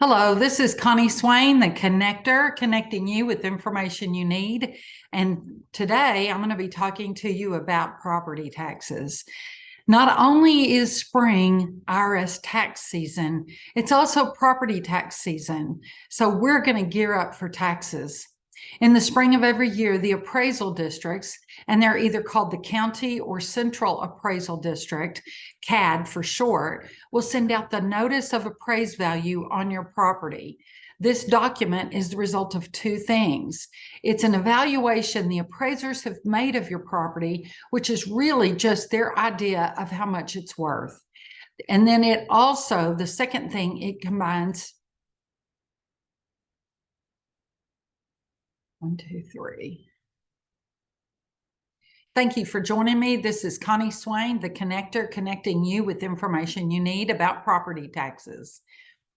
Hello, this is Connie Swain, the connector, connecting you with information you need. And today I'm going to be talking to you about property taxes. Not only is spring IRS tax season, it's also property tax season. So we're going to gear up for taxes. In the spring of every year, the appraisal districts, and they're either called the County or Central Appraisal District, CAD for short, will send out the Notice of Appraised Value on your property. This document is the result of two things. It's an evaluation the appraisers have made of your property, which is really just their idea of how much it's worth. And then it also, the second thing, it combines 1, 2, 3. Thank you for joining me. This is Connie Swain, the connector, connecting you with information you need about property taxes.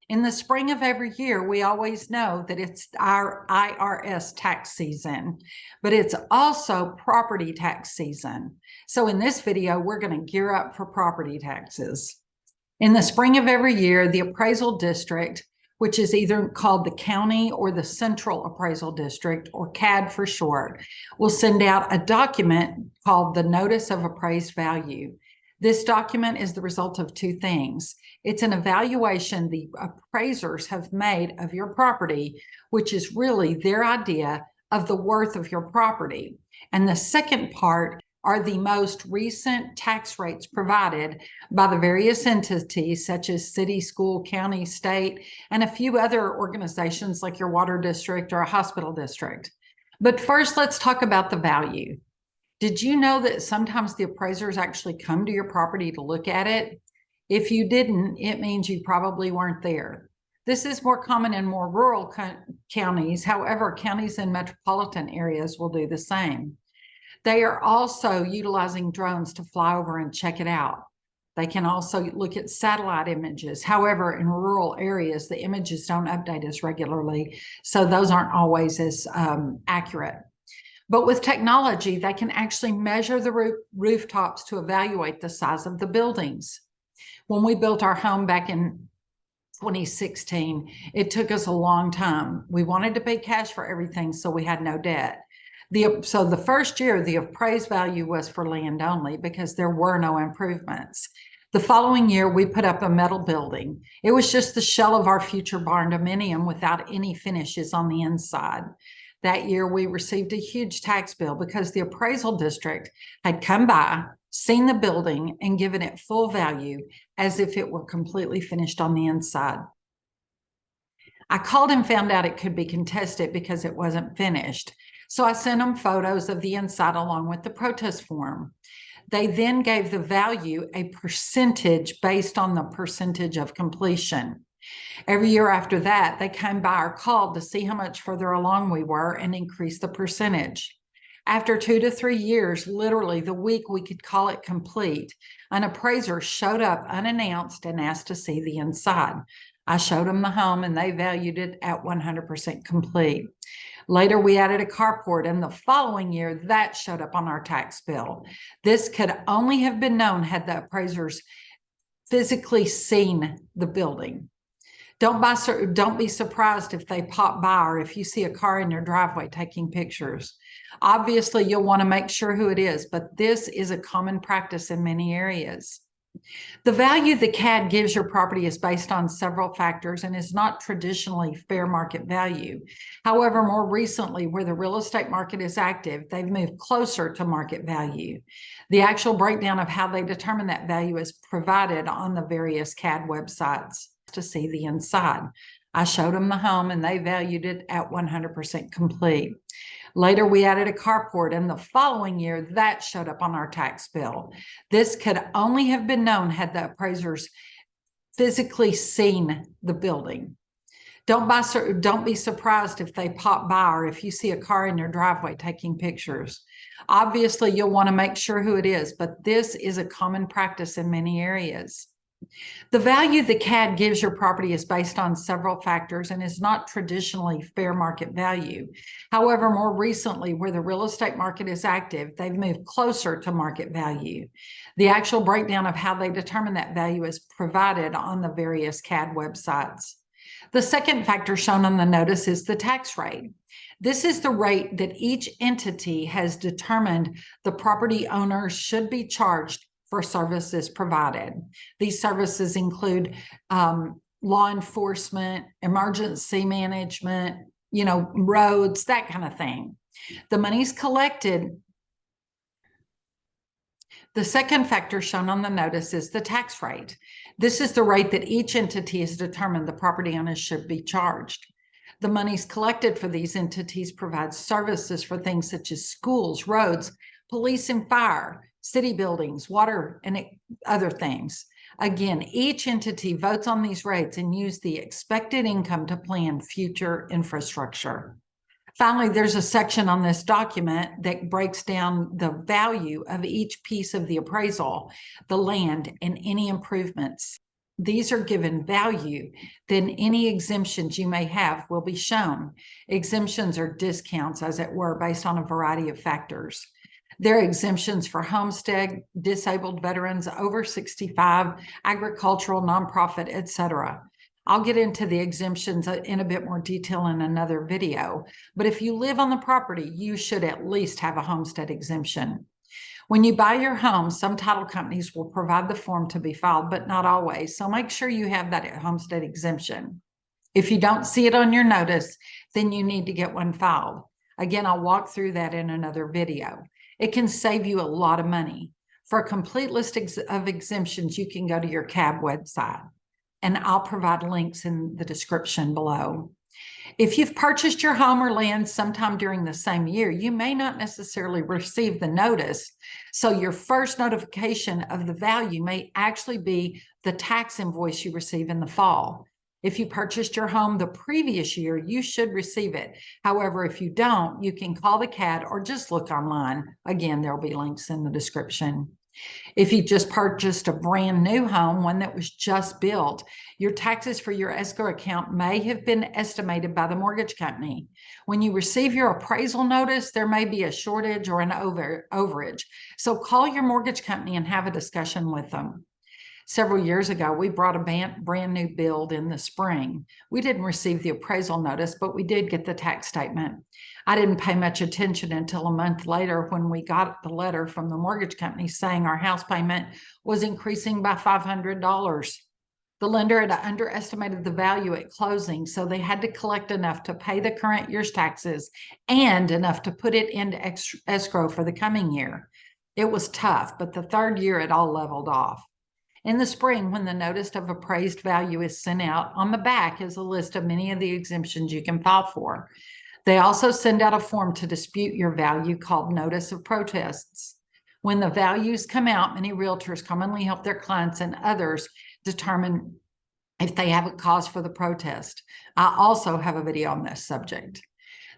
In the spring of every year, we always know that it's our IRS tax season, but it's also property tax season. So in this video, we're going to gear up for property taxes. In the spring of every year, the appraisal district, which is either called the County or the Central Appraisal District, or CAD for short, will send out a document called the Notice of Appraised Value. This document is the result of two things. It's an evaluation the appraisers have made of your property, which is really their idea of the worth of your property. And the second part are the most recent tax rates provided by the various entities such as city, school, county, state, and a few other organizations like your water district or a hospital district. But first, let's talk about the value. Did you know that sometimes the appraisers actually come to your property to look at it? If you didn't, it means you probably weren't there. This is more common in more rural counties. However, counties in metropolitan areas will do the same. They are also utilizing drones to fly over and check it out. They can also look at satellite images. However, in rural areas, the images don't update as regularly, so those aren't always as accurate. But with technology, they can actually measure the rooftops to evaluate the size of the buildings. When we built our home back in 2016, it took us a long time. We wanted to pay cash for everything, so we had no debt. So the first year, the appraised value was for land only because there were no improvements. The following year, we put up a metal building. It was just the shell of our future barn dominium without any finishes on the inside. That year, we received a huge tax bill because the appraisal district had come by, seen the building, and given it full value as if it were completely finished on the inside. I called and found out it could be contested because it wasn't finished. So I sent them photos of the inside along with the protest form. They then gave the value a percentage based on the percentage of completion. Every year after that, they came by or called to see how much further along we were and increase the percentage. After 2 to 3 years, literally the week we could call it complete, an appraiser showed up unannounced and asked to see the inside. I showed them the home and they valued it at 100% complete. Later, we added a carport, and the following year, that showed up on our tax bill. This could only have been known had the appraisers physically seen the building. Don't be surprised if they pop by or if you see a car in your driveway taking pictures. Obviously, you'll want to make sure who it is, but this is a common practice in many areas. The value the CAD gives your property is based on several factors and is not traditionally fair market value. However, more recently, where the real estate market is active, they've moved closer to market value. The actual breakdown of how they determine that value is provided on the various CAD websites to see the inside. I showed them the home and they valued it at 100% complete. Later, we added a carport, and the following year, that showed up on our tax bill. This could only have been known had the appraisers physically seen the building. Don't be surprised if they pop by or if you see a car in your driveway taking pictures. Obviously, you'll want to make sure who it is, but this is a common practice in many areas. The value the CAD gives your property is based on several factors and is not traditionally fair market value. However, more recently, where the real estate market is active, they've moved closer to market value. The actual breakdown of how they determine that value is provided on the various CAD websites. The second factor shown on the notice is the tax rate. This is the rate that each entity has determined the property owners should be charged for services provided. These services include law enforcement, emergency management, roads, that kind of thing. The money's collected. The second factor shown on the notice is the tax rate. This is the rate that each entity has determined the property owners should be charged. The monies collected for these entities provide services for things such as schools, roads, police and fire, city buildings, water, and other things. Again, each entity votes on these rates and uses the expected income to plan future infrastructure. Finally, there's a section on this document that breaks down the value of each piece of the appraisal, the land, and any improvements. These are given value, then any exemptions you may have will be shown. Exemptions are discounts, as it were, based on a variety of factors. There are exemptions for homestead, disabled veterans, over 65, agricultural, nonprofit, etc. I'll get into the exemptions in a bit more detail in another video, but if you live on the property, you should at least have a homestead exemption. When you buy your home, some title companies will provide the form to be filed, but not always, so make sure you have that homestead exemption. If you don't see it on your notice, then you need to get one filed. Again, I'll walk through that in another video. It can save you a lot of money. For a complete list of exemptions, you can go to your CAB website, and I'll provide links in the description below. If you've purchased your home or land sometime during the same year, you may not necessarily receive the notice. So your first notification of the value may actually be the tax invoice you receive in the fall. If you purchased your home the previous year, you should receive it. However, if you don't, you can call the CAD or just look online. Again, there'll be links in the description. If you just purchased a brand new home, one that was just built, your taxes for your escrow account may have been estimated by the mortgage company. When you receive your appraisal notice, there may be a shortage or an overage. So call your mortgage company and have a discussion with them. Several years ago, we brought a brand new build in the spring. We didn't receive the appraisal notice, but we did get the tax statement. I didn't pay much attention until a month later when we got the letter from the mortgage company saying our house payment was increasing by $500. The lender had underestimated the value at closing, so they had to collect enough to pay the current year's taxes and enough to put it into escrow for the coming year. It was tough, but the third year it all leveled off. In the spring, when the notice of appraised value is sent out, on the back is a list of many of the exemptions you can file for. They also send out a form to dispute your value called Notice of Protests. When the values come out, many realtors commonly help their clients and others determine if they have a cause for the protest. I also have a video on this subject.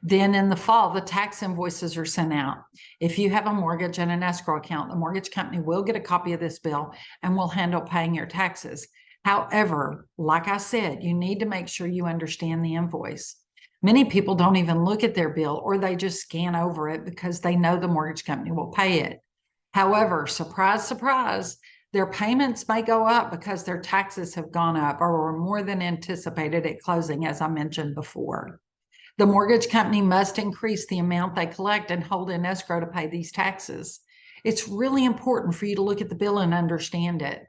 Then in the fall, the tax invoices are sent out. If you have a mortgage and an escrow account, the mortgage company will get a copy of this bill and will handle paying your taxes. However, like I said, you need to make sure you understand the invoice. Many people don't even look at their bill, or they just scan over it because they know the mortgage company will pay it. However, surprise, surprise, their payments may go up because their taxes have gone up or were more than anticipated at closing, as I mentioned before. The mortgage company must increase the amount they collect and hold in escrow to pay these taxes. It's really important for you to look at the bill and understand it.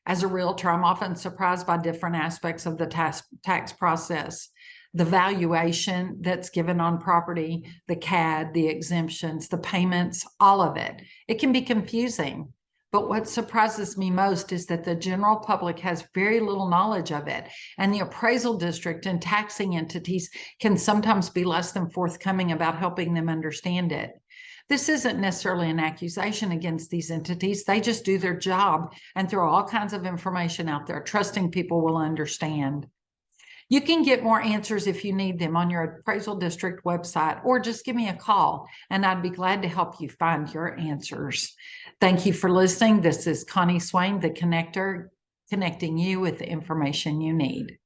As a realtor, I'm often surprised by different aspects of the tax process. The valuation that's given on property, the CAD, the exemptions, the payments, all of it. It can be confusing. But what surprises me most is that the general public has very little knowledge of it, and the appraisal district and taxing entities can sometimes be less than forthcoming about helping them understand it. This isn't necessarily an accusation against these entities. They just do their job and throw all kinds of information out there, trusting people will understand. You can get more answers if you need them on your appraisal district website, or just give me a call and I'd be glad to help you find your answers. Thank you for listening. This is Connie Swain, the connector, connecting you with the information you need.